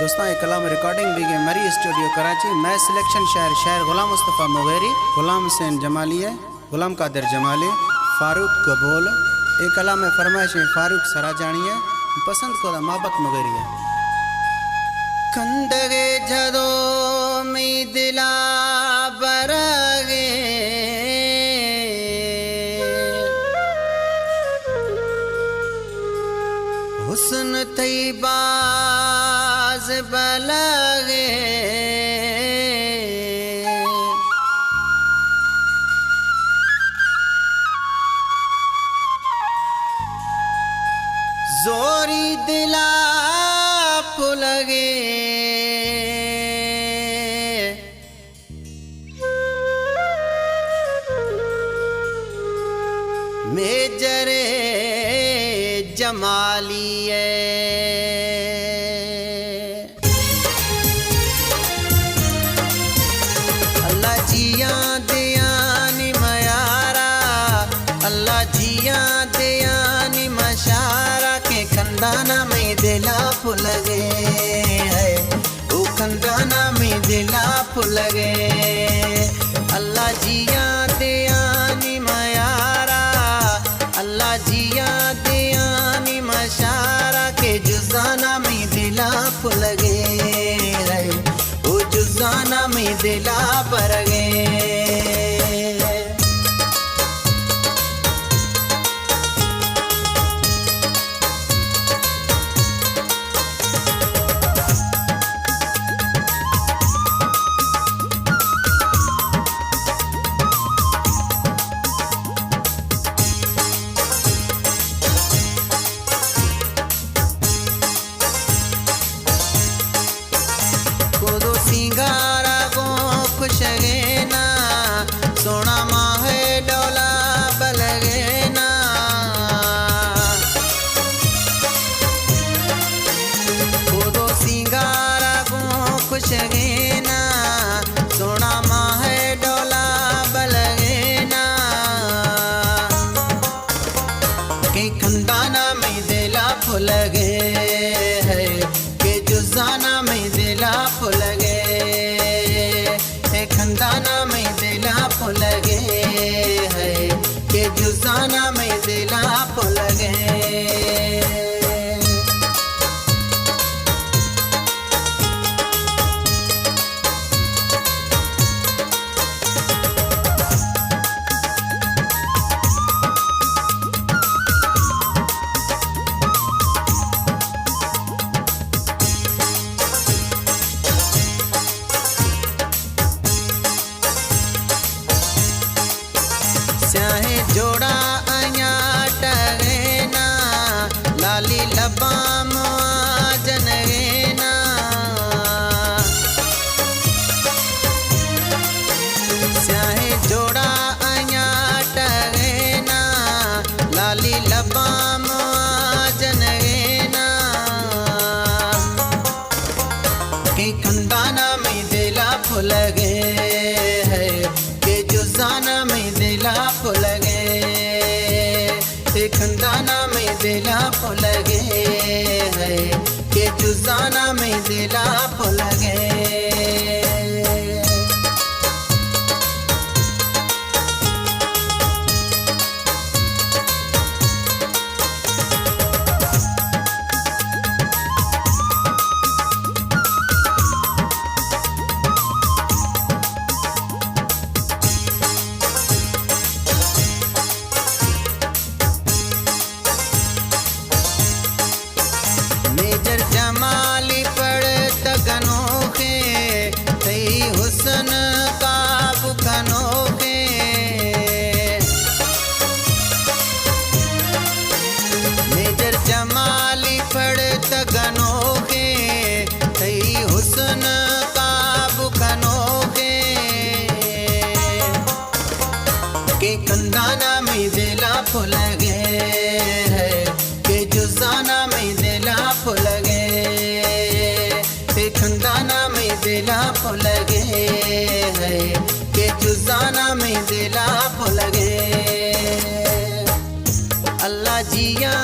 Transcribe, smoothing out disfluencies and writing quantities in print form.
दोस्तों ये कलाम रिकॉर्डिंग भी गए मरी स्टूडियो कराची। मैं सिलेक्शन शायर गुलाम मुस्तफ़ा मुगैरी, गुलाम हुसैन जमाली है, गुलाम कादिर जमाली, फारूक कबूल। एक कलाम में फरमाइश फारूक सराजानी है, पसंद को मोहब्बत मुगैरी है। कंदगे जदो में दिला बरगे हुस्न तैबाज बलगे जोरी दिला पुलगे मेजरे जमालिए अल्लाह जिया दयानी मयारा, अल्लाह जिया दयानी मशारा के खंदाना में दिला फुलगे है, वो खंदाना में दिला फुलगे। अल्लाह जिया दयानी मयारा, अल्लाह जिया दयानी मशारा के जुजाना में दिला फुलगे है, वो जुजाना में दिला परगे। सिंगारा गो खुशगे ना, सोना माहे डोला बलगे ना। खुदो सिंगारा गो खुशगे ना, सोना माहे डोला बलगे ना। के खंदाना में दिला फुलगे है, के जुजाना में दिला फुलगे, खंदाना में दिला फुलगे है, के जुजाना में दिला फुलगे। स्याहे जोड़ा आया टगे ना, लाली लबा जनगे ना। स्याहे जोड़ा आया टगे ना, लाली लबा जनगे ना। के खंदाना में दिला फुलगे है, के जुजाना में दिला फुलगे, खंदाना में दिला फुलगे है, के जुजाना में दिला फुलगे। मेजर जमाली पड़ तगनोखे, तई हुस्न का बुखनोखे। मेजर जमाली पड़ तगनोखे, तई हुस्न का बुखनोखे। के खंदाना में दिला फुलगे है, के जुजाना में दिला फुलगे, खंदाना में दिला फुलगे है, के जुजाना में दिला फुलगे। अल्लाह जिया